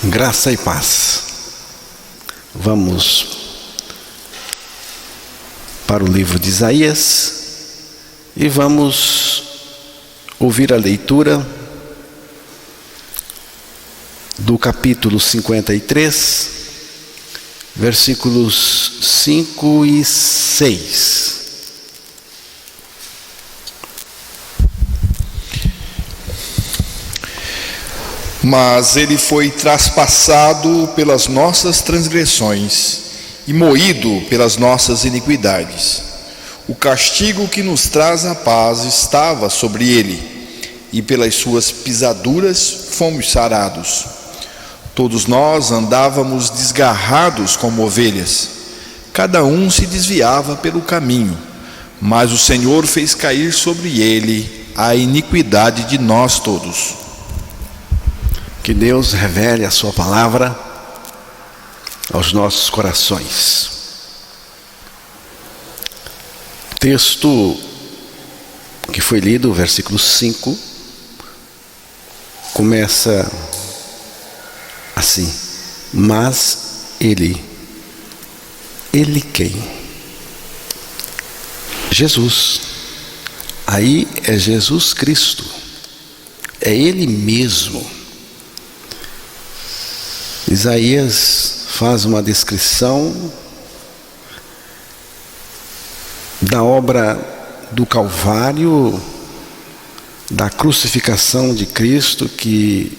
Graça e paz. Vamos para o livro de Isaías e vamos ouvir a leitura do capítulo 53, versículos 5 e 6. Mas ele foi traspassado pelas nossas transgressões e moído pelas nossas iniquidades. O castigo que nos traz a paz estava sobre ele, e pelas suas pisaduras fomos sarados. Todos nós andávamos desgarrados como ovelhas, cada um se desviava pelo caminho, mas o Senhor fez cair sobre ele a iniquidade de nós todos. Que Deus revele a sua palavra aos nossos corações. O texto que foi lido, o versículo 5, começa assim: mas ele quem? Jesus. Aí é Jesus Cristo, é Ele mesmo. Isaías faz uma descrição da obra do Calvário, da crucificação de Cristo, que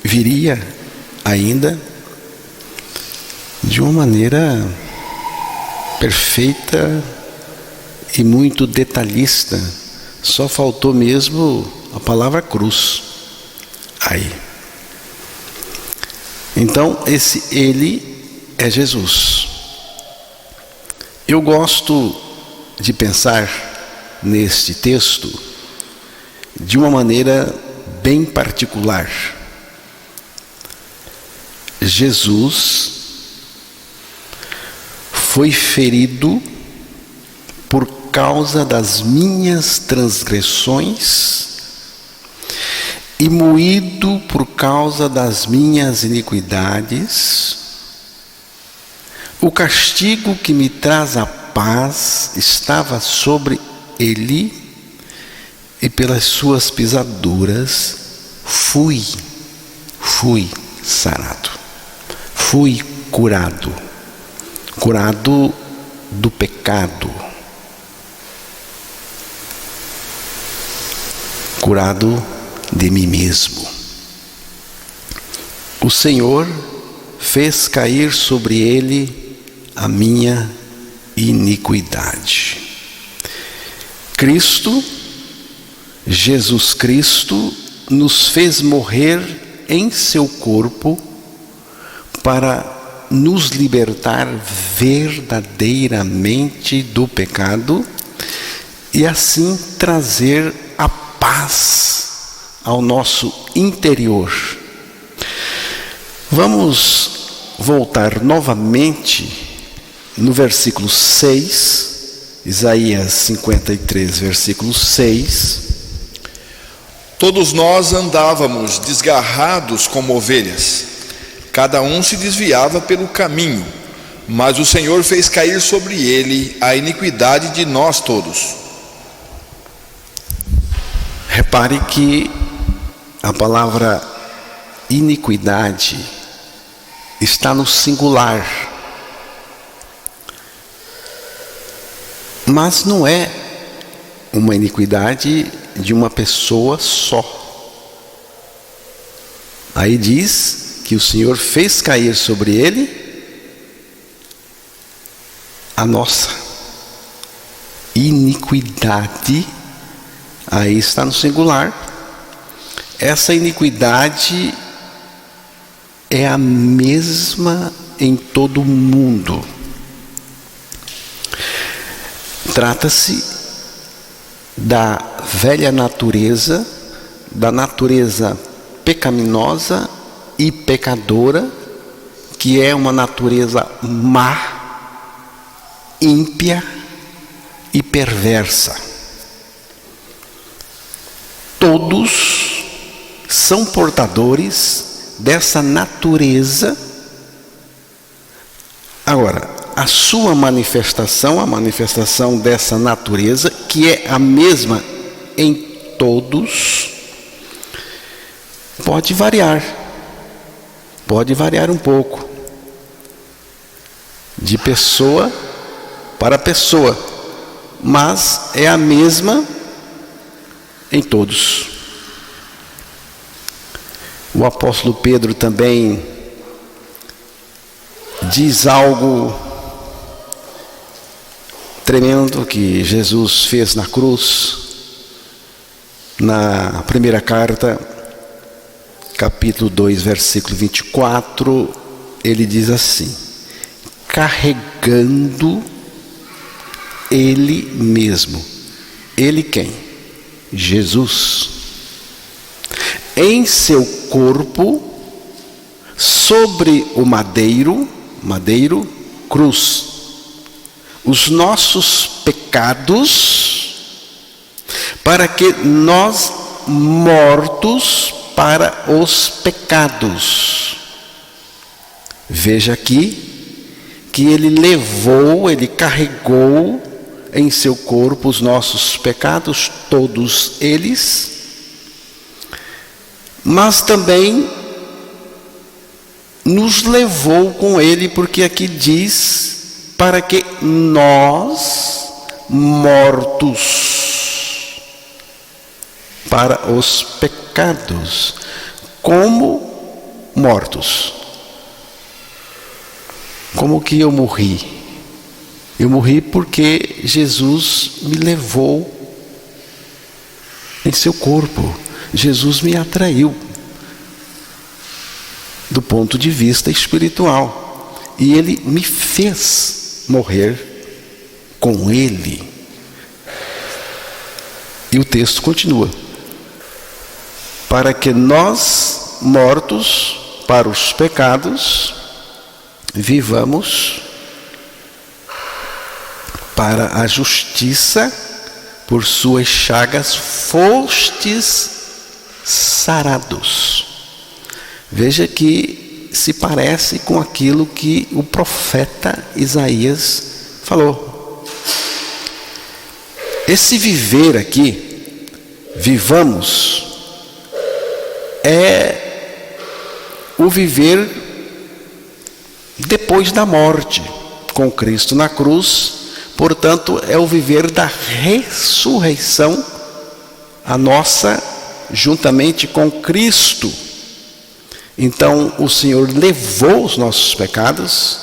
viria ainda de uma maneira perfeita e muito detalhista. Só faltou mesmo a palavra cruz aí. Então, esse ele é Jesus. Eu gosto de pensar neste texto de uma maneira bem particular. Jesus foi ferido por causa das minhas transgressões e moído por causa das minhas iniquidades. O castigo que me traz a paz estava sobre ele, e pelas suas pisaduras fui sarado, fui curado do pecado, curado de mim mesmo. O Senhor fez cair sobre ele a minha iniquidade. Cristo, Jesus Cristo, nos fez morrer em seu corpo para nos libertar verdadeiramente do pecado e assim trazer a paz ao nosso interior. Vamos voltar novamente no versículo 6, Isaías 53, versículo 6. Todos nós andávamos desgarrados como ovelhas, cada um se desviava pelo caminho, mas o Senhor fez cair sobre ele a iniquidade de nós todos. Repare que a palavra iniquidade está no singular, mas não é uma iniquidade de uma pessoa só. Aí diz que o Senhor fez cair sobre ele a nossa iniquidade. Aí está no singular. Essa iniquidade é a mesma em todo o mundo. Trata-se da velha natureza, da natureza pecaminosa e pecadora, que é uma natureza má, ímpia e perversa. Todos são portadores dessa natureza. Agora, a sua manifestação, a manifestação dessa natureza, que é a mesma em todos, pode variar um pouco, de pessoa para pessoa, mas é a mesma em todos. O apóstolo Pedro também diz algo tremendo que Jesus fez na cruz, na primeira carta, capítulo 2, versículo 24, ele diz assim: carregando ele mesmo. Ele quem? Jesus. Em seu corpo, sobre o madeiro, cruz, os nossos pecados, para que nós, mortos para os pecados. Veja aqui que ele carregou em seu corpo os nossos pecados, todos eles, mas também nos levou com ele, porque aqui diz, para que nós, mortos para os pecados. Como mortos? Como que eu morri? Eu morri porque Jesus me levou em seu corpo. Jesus me atraiu do ponto de vista espiritual, e ele me fez morrer com ele. E o texto continua: para que nós, mortos para os pecados, vivamos para a justiça. Por suas chagas fostes sarados. Veja que se parece com aquilo que o profeta Isaías falou. Esse viver aqui, vivamos, é o viver depois da morte, com Cristo na cruz. Portanto, é o viver da ressurreição, a nossa, juntamente com Cristo. Então, o Senhor levou os nossos pecados,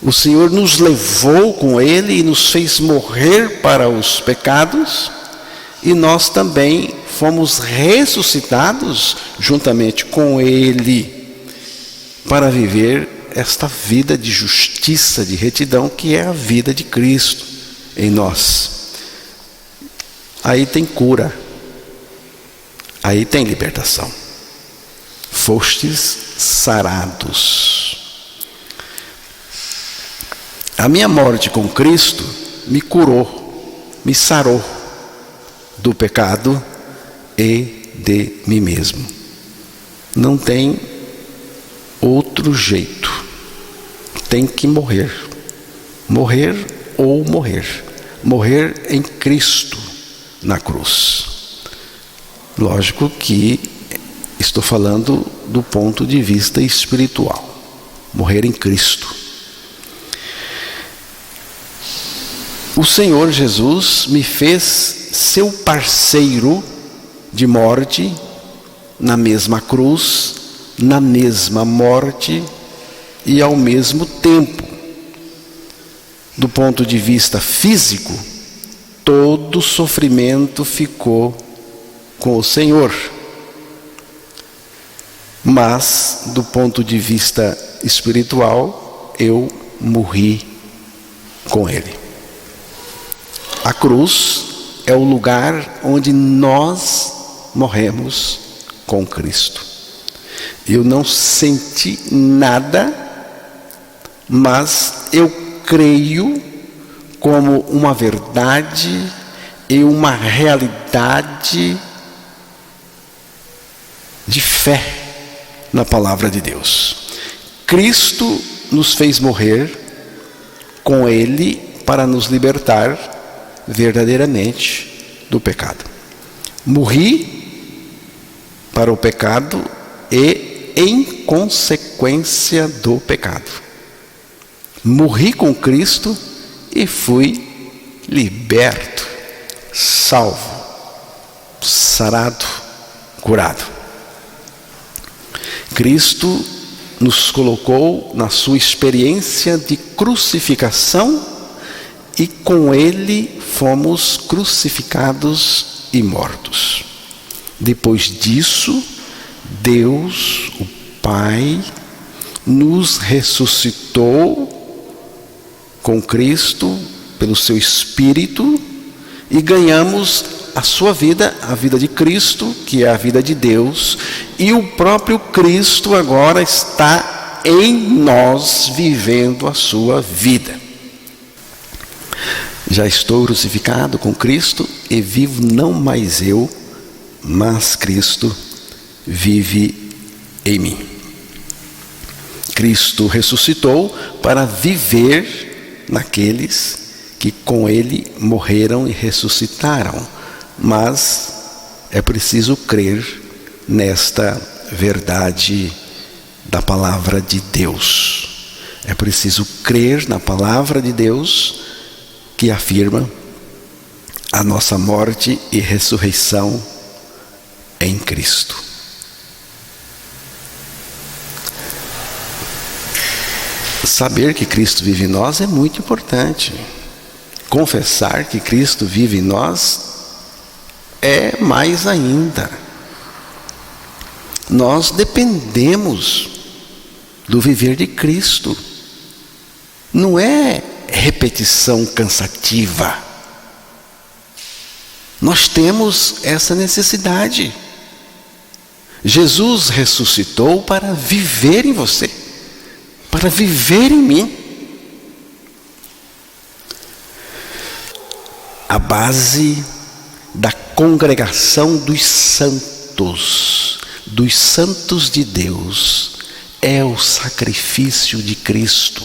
o Senhor nos levou com ele e nos fez morrer para os pecados, e nós também fomos ressuscitados juntamente com ele para viver esta vida de justiça, de retidão, que é a vida de Cristo em nós. Aí tem cura, aí tem libertação. Fostes sarados. A minha morte com Cristo me curou, me sarou do pecado e de mim mesmo. Não tem outro jeito. Tem que morrer. Morrer ou morrer. Morrer em Cristo na cruz. Lógico que estou falando do ponto de vista espiritual. Morrer em Cristo. O Senhor Jesus me fez seu parceiro de morte na mesma cruz, na mesma morte e ao mesmo tempo. Do ponto de vista físico, todo sofrimento ficou com o Senhor. Mas, do ponto de vista espiritual, eu morri com Ele. A cruz é o lugar onde nós morremos com Cristo. Eu não senti nada, mas eu creio como uma verdade e uma realidade de fé na palavra de Deus. Cristo nos fez morrer com Ele para nos libertar verdadeiramente do pecado. Morri para o pecado e em consequência do pecado. Morri com Cristo e fui liberto, salvo, sarado, curado. Cristo nos colocou na sua experiência de crucificação e com Ele fomos crucificados e mortos. Depois disso, Deus, o Pai, nos ressuscitou com Cristo pelo seu Espírito e ganhamos a sua vida, a vida de Cristo, que é a vida de Deus, e o próprio Cristo agora está em nós vivendo a sua vida. Já estou crucificado com Cristo e vivo não mais eu, mas Cristo vive em mim. Cristo ressuscitou para viver naqueles que com Ele morreram e ressuscitaram. Mas é preciso crer nesta verdade da palavra de Deus. É preciso crer na palavra de Deus que afirma a nossa morte e ressurreição em Cristo. Saber que Cristo vive em nós é muito importante. Confessar que Cristo vive em nós é mais ainda. Nós dependemos do viver de Cristo. Não é repetição cansativa. Nós temos essa necessidade. Jesus ressuscitou para viver em você, para viver em mim. A base da congregação dos santos de Deus, é o sacrifício de Cristo.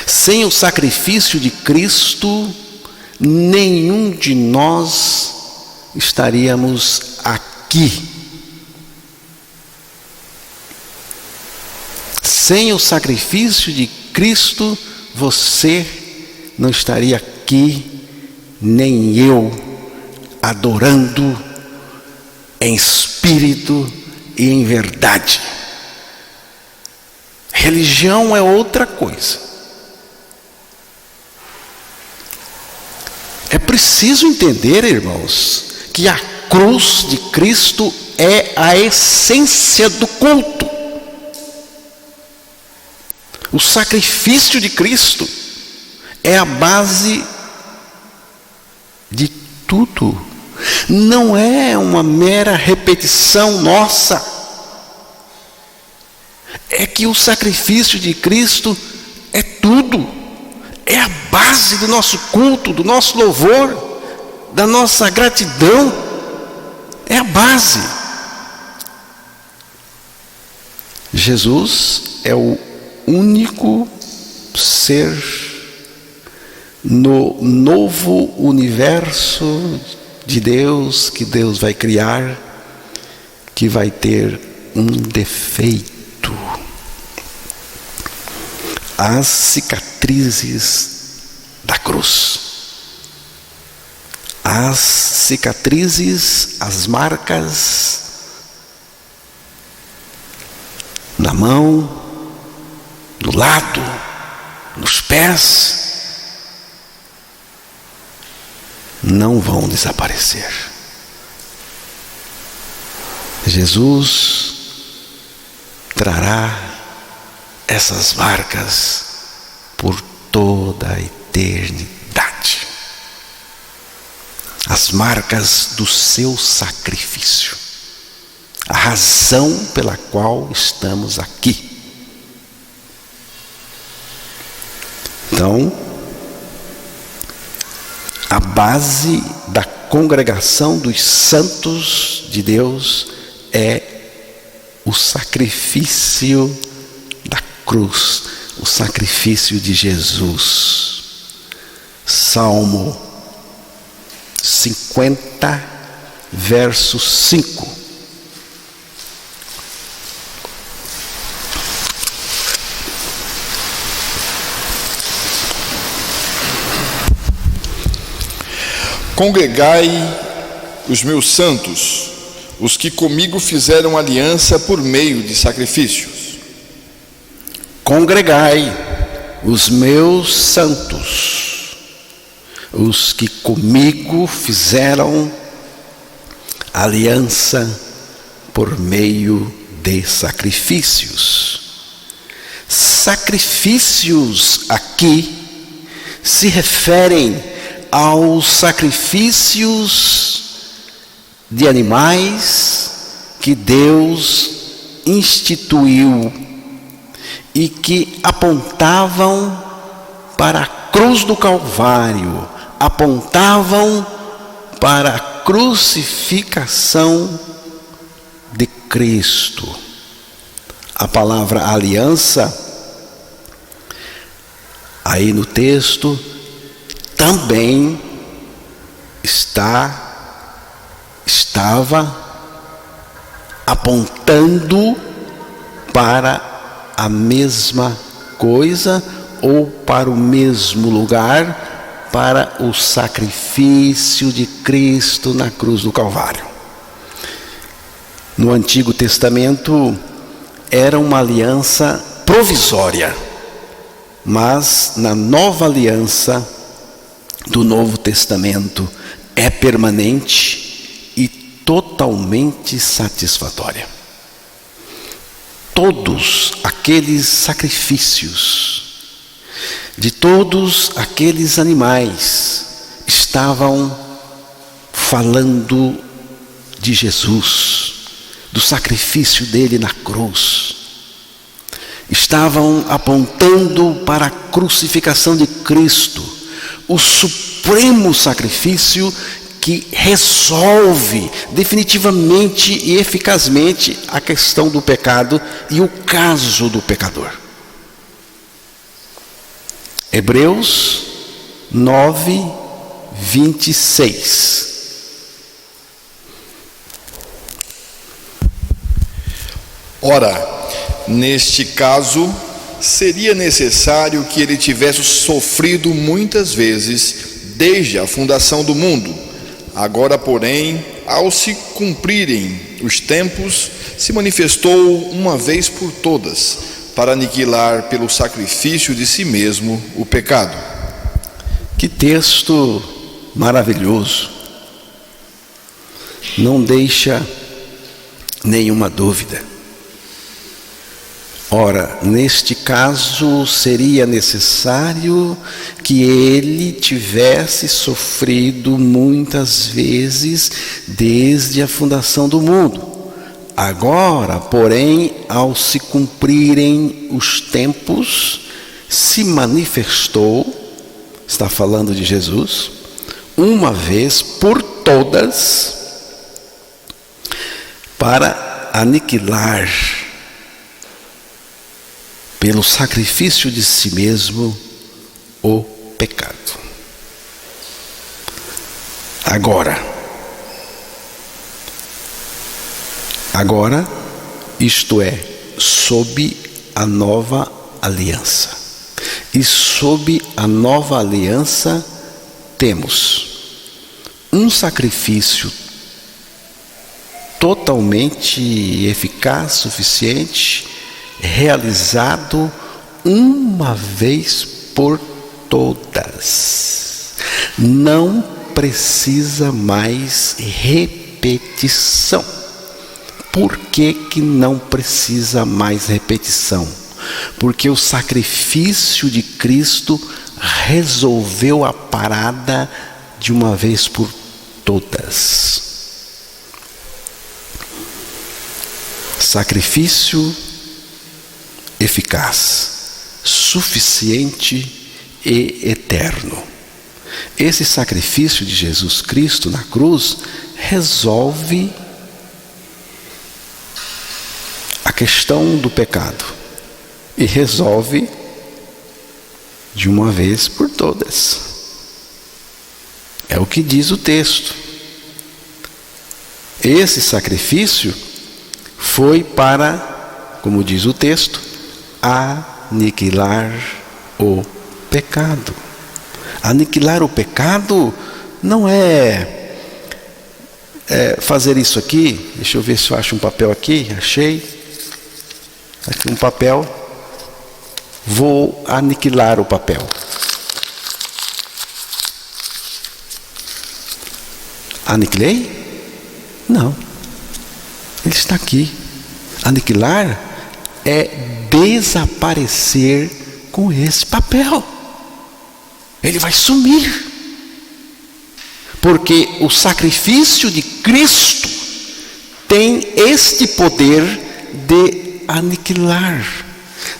Sem o sacrifício de Cristo, nenhum de nós estaríamos aqui. Sem o sacrifício de Cristo, você não estaria aqui, nem eu, adorando em espírito e em verdade. Religião é outra coisa. É preciso entender, irmãos, que a cruz de Cristo é a essência do culto. O sacrifício de Cristo é a base de tudo. Não é uma mera repetição nossa. É que o sacrifício de Cristo é tudo. É a base do nosso culto, do nosso louvor, da nossa gratidão. É a base. Jesus é o único ser no novo universo de Deus, que Deus vai criar, que vai ter um defeito. As cicatrizes da cruz. As cicatrizes, as marcas na mão, no lado, nos pés, não vão desaparecer. Jesus trará essas marcas por toda a eternidade. As marcas do seu sacrifício. A razão pela qual estamos aqui. Então, a base da congregação dos santos de Deus é o sacrifício da cruz, o sacrifício de Jesus. Salmo 50, verso 5. Congregai os meus santos, os que comigo fizeram aliança por meio de sacrifícios. Congregai os meus santos, os que comigo fizeram aliança por meio de sacrifícios. Sacrifícios aqui se referem aos sacrifícios de animais que Deus instituiu e que apontavam para a cruz do Calvário, apontavam para a crucificação de Cristo. A palavra aliança, aí no texto, também estava apontando para a mesma coisa ou para o mesmo lugar, para o sacrifício de Cristo na cruz do Calvário. No Antigo Testamento era uma aliança provisória, mas na Nova Aliança do Novo Testamento é permanente e totalmente satisfatória. Todos aqueles sacrifícios de todos aqueles animais estavam falando de Jesus, do sacrifício dele na cruz. Estavam apontando para a crucificação de Cristo, o supremo sacrifício que resolve definitivamente e eficazmente a questão do pecado e o caso do pecador. Hebreus 9, 26. Ora, neste caso, seria necessário que ele tivesse sofrido muitas vezes desde a fundação do mundo. Agora, porém, ao se cumprirem os tempos, se manifestou uma vez por todas, para aniquilar pelo sacrifício de si mesmo o pecado. Que texto maravilhoso! Não deixa nenhuma dúvida. Ora, neste caso, seria necessário que ele tivesse sofrido muitas vezes desde a fundação do mundo. Agora, porém, ao se cumprirem os tempos, se manifestou, está falando de Jesus, uma vez por todas, para aniquilar pelo sacrifício de si mesmo o pecado. Agora, isto é, sob a nova aliança. E sob a nova aliança temos um sacrifício totalmente eficaz, suficiente, realizado uma vez por todas. Não precisa mais repetição. Por que que não precisa mais repetição? Porque o sacrifício de Cristo resolveu a parada de uma vez por todas. Sacrifício eficaz, suficiente e eterno. Esse sacrifício de Jesus Cristo na cruz resolve a questão do pecado e resolve de uma vez por todas. É o que diz o texto. Esse sacrifício foi para, como diz o texto, aniquilar o pecado. Aniquilar o pecado não é fazer isso aqui. Deixa eu ver se eu acho um papel aqui. Achei. Aqui um papel. Vou aniquilar o papel. Aniquilei? Não. Ele está aqui. Aniquilar é desaparecer com esse papel. Ele vai sumir. Porque o sacrifício de Cristo tem este poder de aniquilar,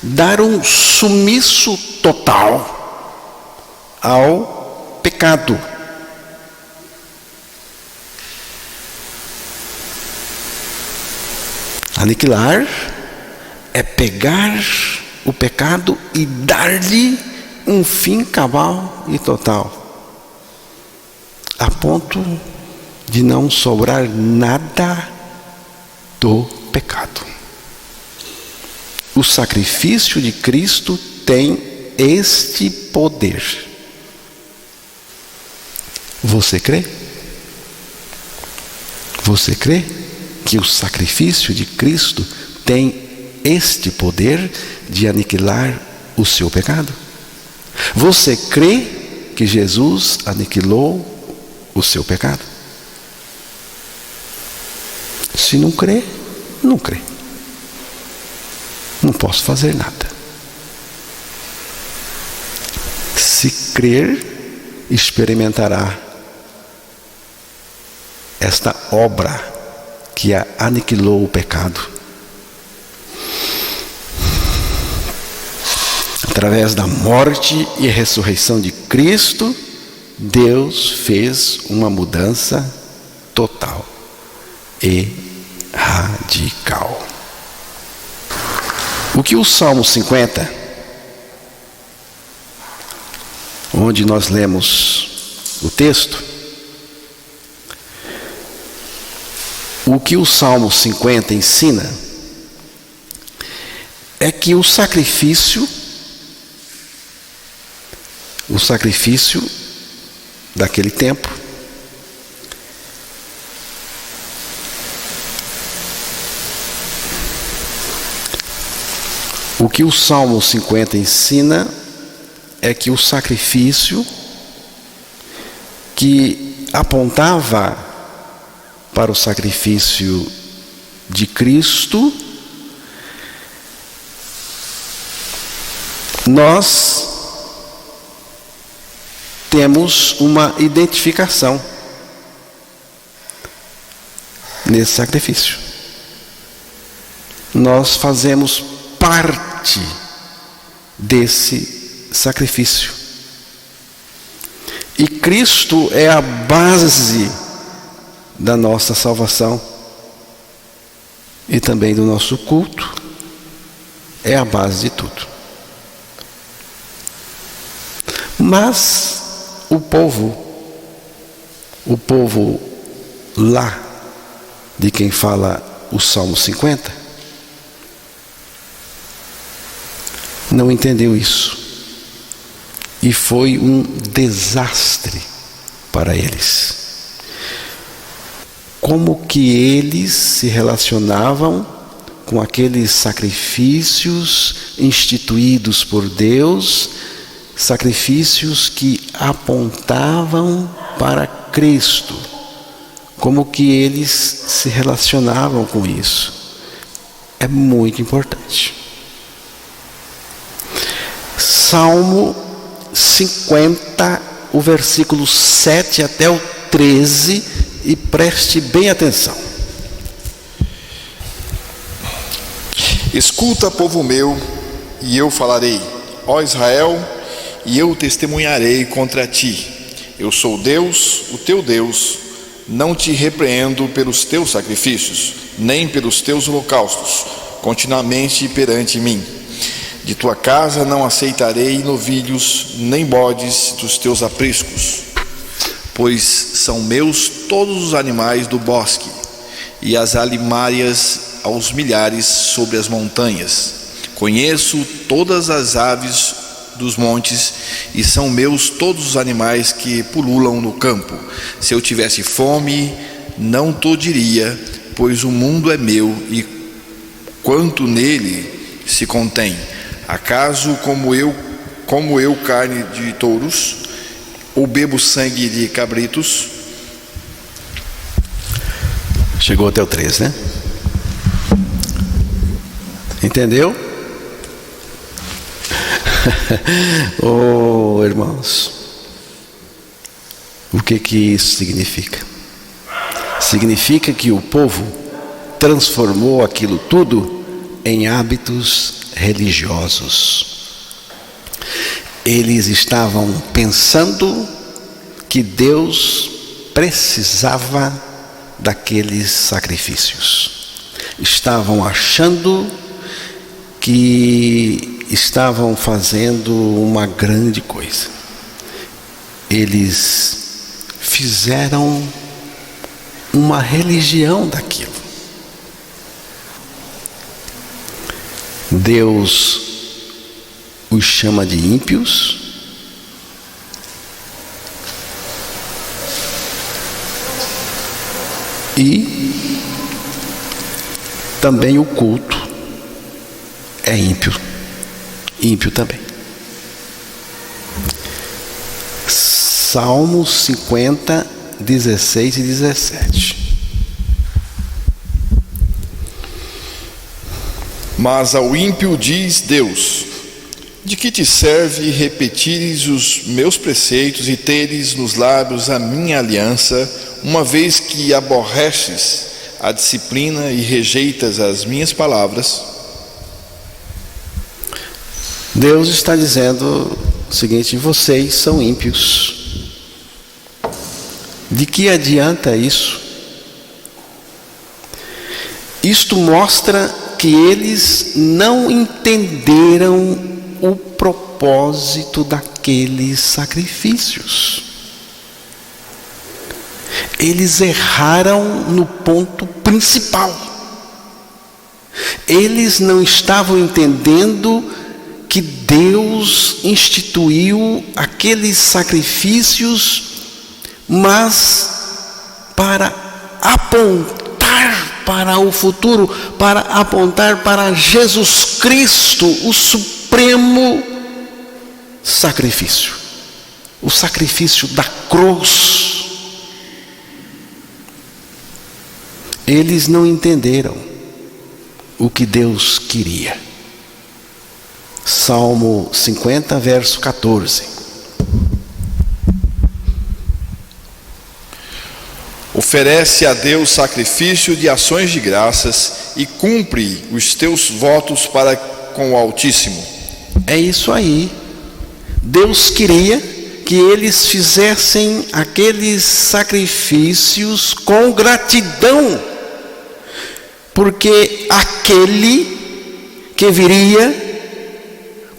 dar um sumiço total ao pecado. Aniquilar é pegar o pecado e dar-lhe um fim cabal e total, a ponto de não sobrar nada do pecado. O sacrifício de Cristo tem este poder. Você crê? Você crê que o sacrifício de Cristo tem este poder de aniquilar o seu pecado? Você crê que Jesus aniquilou o seu pecado? Se não crê, não crê. Não posso fazer nada. Se crer, experimentará esta obra que aniquilou o pecado. Através da morte e ressurreição de Cristo, Deus fez uma mudança total e radical. O que o Salmo 50, onde nós lemos o texto, o que o Salmo 50 ensina é que o sacrifício daquele tempo o que o Salmo 50 ensina é que o sacrifício que apontava para o sacrifício de Cristo, nós temos uma identificação nesse sacrifício. Nós fazemos parte desse sacrifício. E Cristo é a base da nossa salvação e também do nosso culto. É a base de tudo. Mas o povo lá de quem fala o Salmo 50 não entendeu isso e foi um desastre para eles. Como que eles se relacionavam com aqueles sacrifícios instituídos por Deus, sacrifícios que apontavam para Cristo? Como que eles se relacionavam com isso? É muito importante. Salmo 50, o versículo 7 até o 13, e preste bem atenção. Escuta, povo meu, e eu falarei, ó Israel, e eu testemunharei contra ti. Eu sou Deus, o teu Deus, não te repreendo pelos teus sacrifícios, nem pelos teus holocaustos, continuamente perante mim. De tua casa não aceitarei novilhos, nem bodes dos teus apriscos, pois são meus todos os animais do bosque, e as alimárias aos milhares sobre as montanhas. Conheço todas as aves dos montes, e são meus todos os animais que pululam no campo. Se eu tivesse fome, não te diria, pois o mundo é meu, e quanto nele se contém. Acaso como eu carne de touros, ou bebo sangue de cabritos? Chegou até o 3, né? Entendeu? Oh, irmãos, o que isso significa? Significa que o povo transformou aquilo tudo em hábitos religiosos. Eles estavam pensando que Deus precisava daqueles sacrifícios. Estavam achando que estavam fazendo uma grande coisa. Eles fizeram uma religião daquilo. Deus os chama de ímpios, e também o culto é ímpio também. Salmos 50, 16 e 17. Mas ao ímpio diz Deus: de que te serve repetires os meus preceitos e teres nos lábios a minha aliança, uma vez que aborreces a disciplina e rejeitas as minhas palavras? Deus está dizendo o seguinte: vocês são ímpios. De que adianta isso? Isto mostra que eles não entenderam o propósito daqueles sacrifícios. Eles erraram no ponto principal. Eles não estavam entendendo que Deus instituiu aqueles sacrifícios, mas para apontar para o futuro, para apontar para Jesus Cristo, o supremo sacrifício, o sacrifício da cruz. Eles não entenderam o que Deus queria. Salmo 50, verso 14. Oferece a Deus sacrifício de ações de graças e cumpre os teus votos para com o Altíssimo. É isso aí. Deus queria que eles fizessem aqueles sacrifícios com gratidão, porque aquele que viria,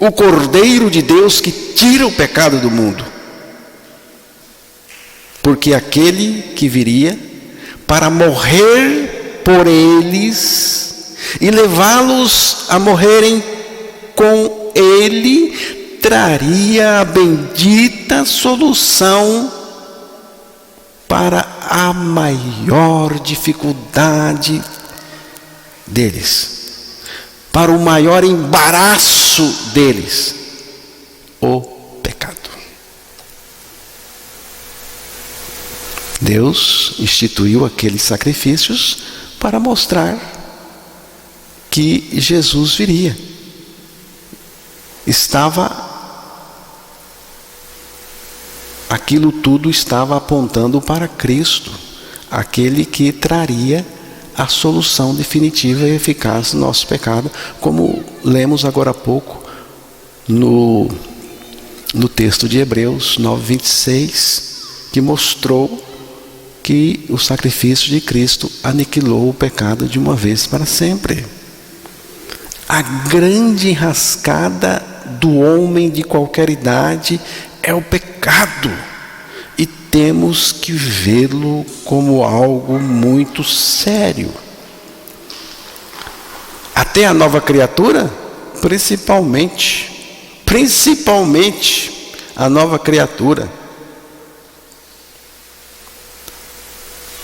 o Cordeiro de Deus que tira o pecado do mundo, porque aquele que viria para morrer por eles e levá-los a morrerem com ele, traria a bendita solução para a maior dificuldade deles, para o maior embaraço deles, o pecado. Deus instituiu aqueles sacrifícios para mostrar que Jesus viria. Aquilo tudo estava apontando para Cristo, aquele que traria a solução definitiva e eficaz do nosso pecado, como lemos agora há pouco no texto de Hebreus 9:26, que mostrou que o sacrifício de Cristo aniquilou o pecado de uma vez para sempre. A grande enrascada do homem de qualquer idade é o pecado. E temos que vê-lo como algo muito sério. Até a nova criatura, principalmente a nova criatura.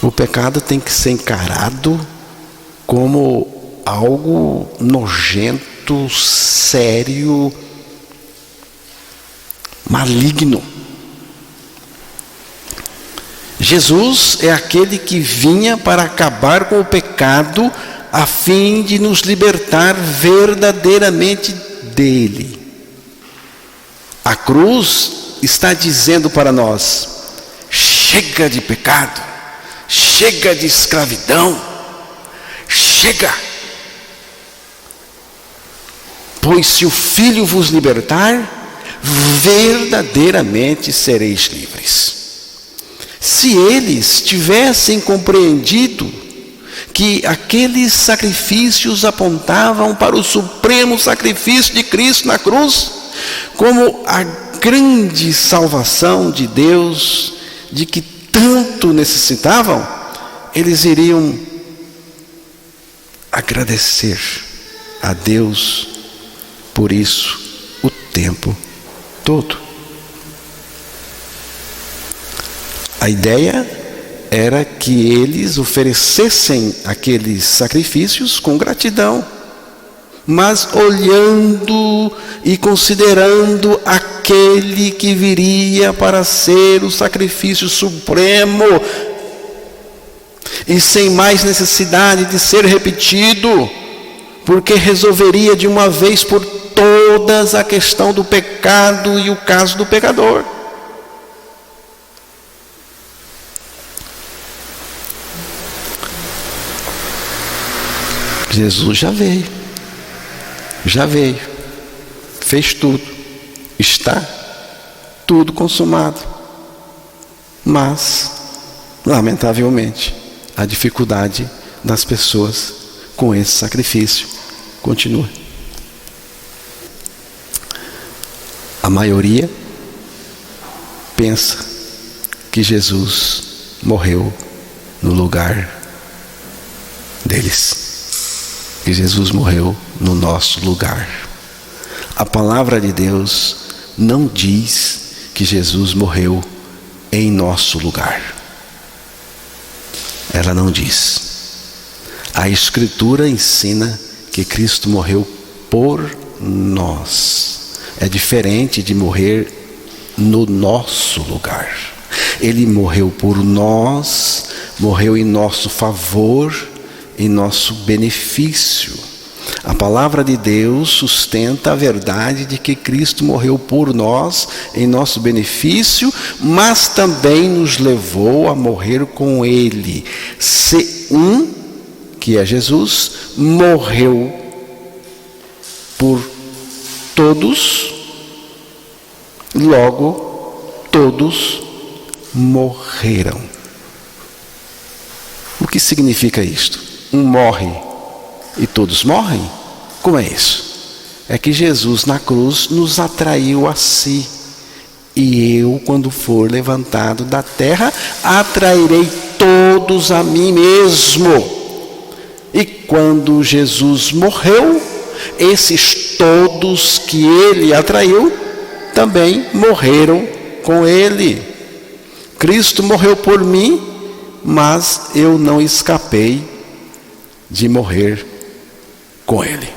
O pecado tem que ser encarado como algo nojento, sério, maligno. Jesus é aquele que vinha para acabar com o pecado a fim de nos libertar verdadeiramente dele. A cruz está dizendo para nós: chega de pecado, chega de escravidão, chega! Pois se o Filho vos libertar, verdadeiramente sereis livres. Se eles tivessem compreendido que aqueles sacrifícios apontavam para o supremo sacrifício de Cristo na cruz, como a grande salvação de Deus, de que tanto necessitavam, eles iriam agradecer a Deus por isso o tempo todo. A ideia era que eles oferecessem aqueles sacrifícios com gratidão, mas olhando e considerando aquele que viria para ser o sacrifício supremo, e sem mais necessidade de ser repetido, porque resolveria de uma vez por todas a questão do pecado e o caso do pecador. Jesus já veio, fez tudo, está tudo consumado. Mas, lamentavelmente, a dificuldade das pessoas com esse sacrifício continua. A maioria pensa que Jesus morreu no lugar deles, que Jesus morreu no nosso lugar. A palavra de Deus não diz que Jesus morreu em nosso lugar. Ela não diz. A Escritura ensina que Cristo morreu por nós. É diferente de morrer no nosso lugar. Ele morreu por nós, morreu em nosso favor, em nosso benefício. A palavra de Deus sustenta a verdade de que Cristo morreu por nós, em nosso benefício, mas também nos levou a morrer com Ele. Se que é Jesus, morreu por todos, logo todos morreram. O que significa isto? Um morre e todos morrem? Como é isso? É que Jesus na cruz nos atraiu a si. E eu, quando for levantado da terra, atrairei todos a mim mesmo. E quando Jesus morreu, esses todos que ele atraiu, também morreram com ele. Cristo morreu por mim, mas eu não escapei de morrer com ele.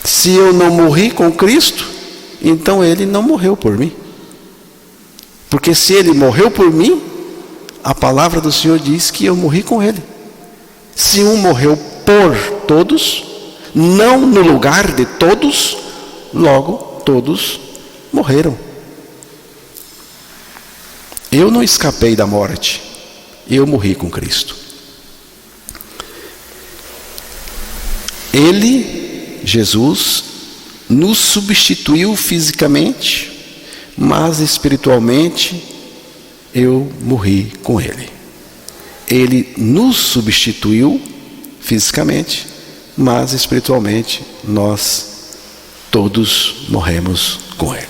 Se eu não morri com Cristo, então ele não morreu por mim. Porque se ele morreu por mim, a palavra do Senhor diz que eu morri com ele. Se um morreu por todos, não no lugar de todos, logo todos morreram. Eu não escapei da morte, eu morri com Cristo. Ele, Jesus, nos substituiu fisicamente, mas espiritualmente eu morri com Ele. Ele nos substituiu fisicamente, mas espiritualmente nós todos morremos com Ele.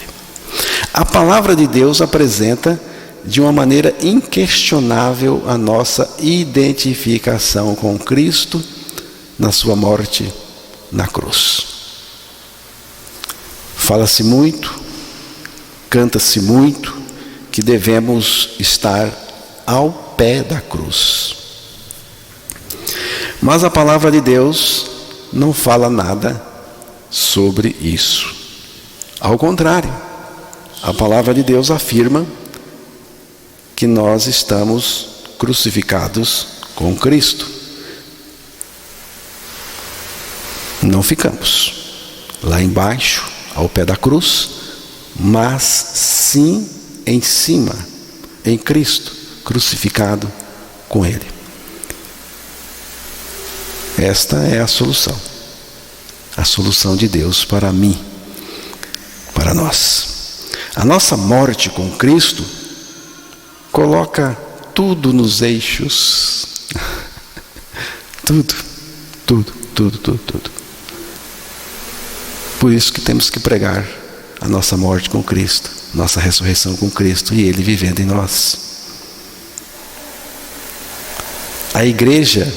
A palavra de Deus apresenta de uma maneira inquestionável a nossa identificação com Cristo na sua morte na cruz. Fala-se muito, canta-se muito que devemos estar ao pé da cruz. Mas a palavra de Deus não fala nada sobre isso. Ao contrário, a palavra de Deus afirma que nós estamos crucificados com Cristo. Não ficamos lá embaixo, ao pé da cruz, mas sim em cima, em Cristo, crucificado com Ele. Esta é a solução de Deus para mim, para nós. A nossa morte com Cristo coloca tudo nos eixos. Tudo. Por isso que temos que pregar a nossa morte com Cristo, nossa ressurreição com Cristo e Ele vivendo em nós. A igreja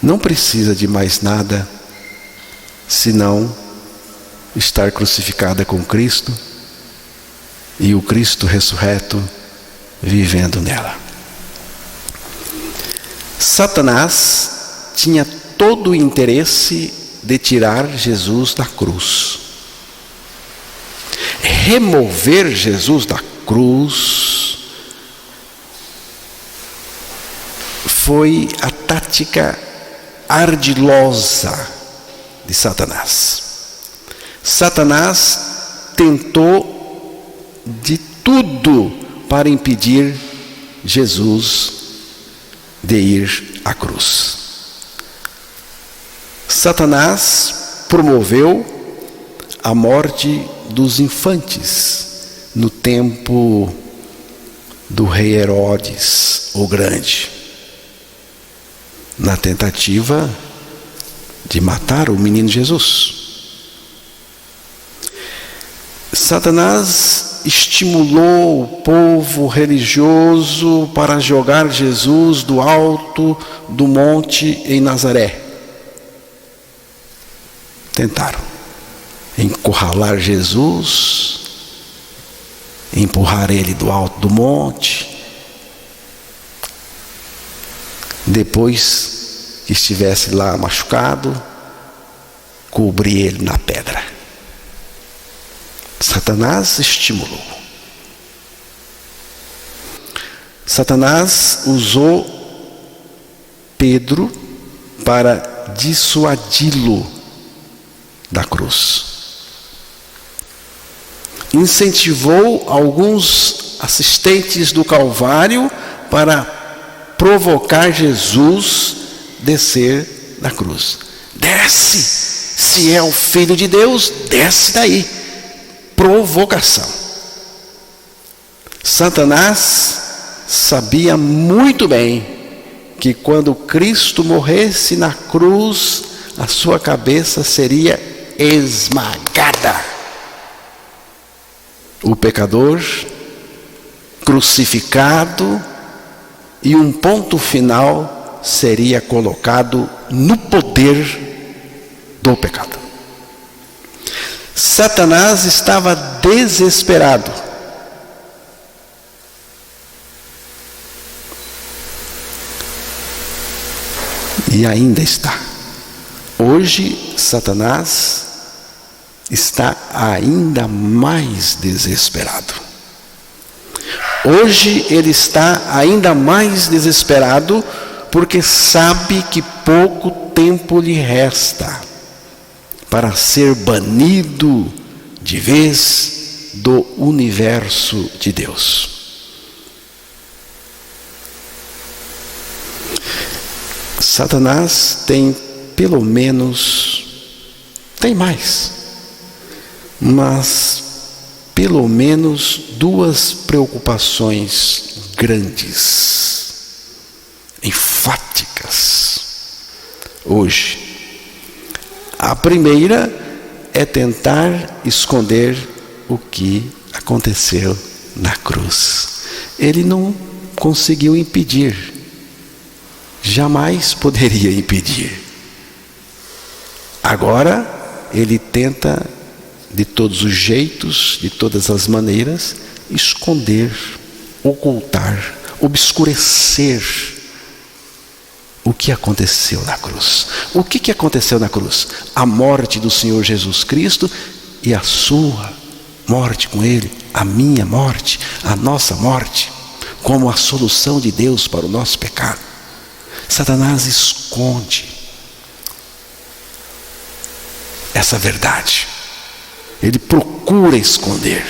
não precisa de mais nada senão estar crucificada com Cristo e o Cristo ressurreto vivendo nela. Satanás tinha todo o interesse de tirar Jesus da cruz. Remover Jesus da cruz foi a tática ardilosa de Satanás. Satanás tentou de tudo para impedir Jesus de ir à cruz. Satanás promoveu a morte dos infantes no tempo do rei Herodes, o Grande, na tentativa de matar o menino Jesus. Satanás estimulou o povo religioso para jogar Jesus do alto do monte em Nazaré. Tentaram encurralar Jesus, empurrar ele do alto do monte. Depois que estivesse lá machucado, cobrir ele na pedra. Satanás estimulou. Satanás usou Pedro para dissuadi-lo da cruz. Incentivou alguns assistentes do Calvário para provocar Jesus descer da cruz. Desce, se é o Filho de Deus, desce daí. Provocação. Satanás sabia muito bem que quando Cristo morresse na cruz, a sua cabeça seria esmagada. O pecador crucificado e um ponto final seria colocado no poder do pecado. Satanás estava desesperado. E ainda está. Hoje, Satanás está ainda mais desesperado. Hoje ele está ainda mais desesperado porque sabe que pouco tempo lhe resta para ser banido de vez do universo de Deus. Satanás tem pelo menos, tem mais, mas pelo menos duas preocupações grandes, enfáticas. hoje. A primeira é tentar esconder o que aconteceu na cruz. Ele não conseguiu impedir, jamais poderia impedir. Agora ele tenta de todos os jeitos, de todas as maneiras, esconder, ocultar, obscurecer o que aconteceu na cruz. O que aconteceu na cruz? A morte do Senhor Jesus Cristo e a sua morte com Ele, a minha morte, a nossa morte, como a solução de Deus para o nosso pecado. Satanás esconde essa verdade. Ele procura esconder.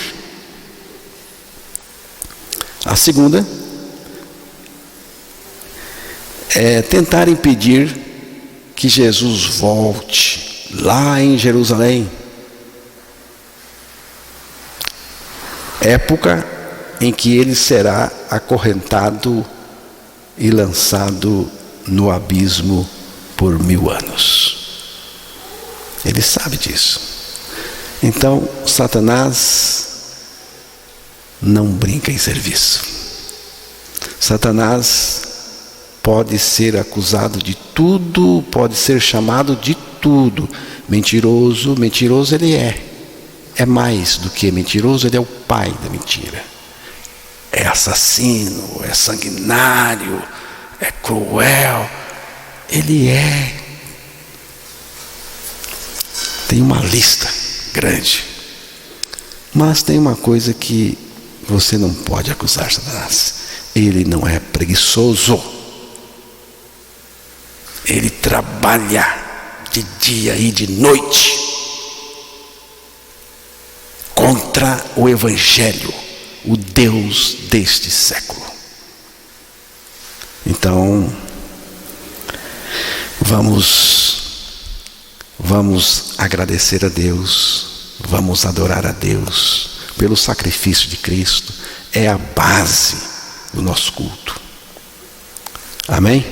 A segunda é tentar impedir que Jesus volte lá em Jerusalém. Época em que ele será acorrentado e lançado no abismo por 1000 anos. Ele sabe disso. Então, Satanás não brinca em serviço. Satanás pode ser acusado de tudo, pode ser chamado de tudo. Mentiroso, mentiroso ele é. É mais do que mentiroso, ele é o pai da mentira. É assassino, é sanguinário, é cruel. Ele é. Tem uma lista grande. Mas tem uma coisa que você não pode acusar Satanás. Ele não é preguiçoso. Ele trabalha de dia e de noite contra o Evangelho, o Deus deste século. Então, vamos agradecer a Deus, vamos adorar a Deus pelo sacrifício de Cristo. É a base do nosso culto. Amém?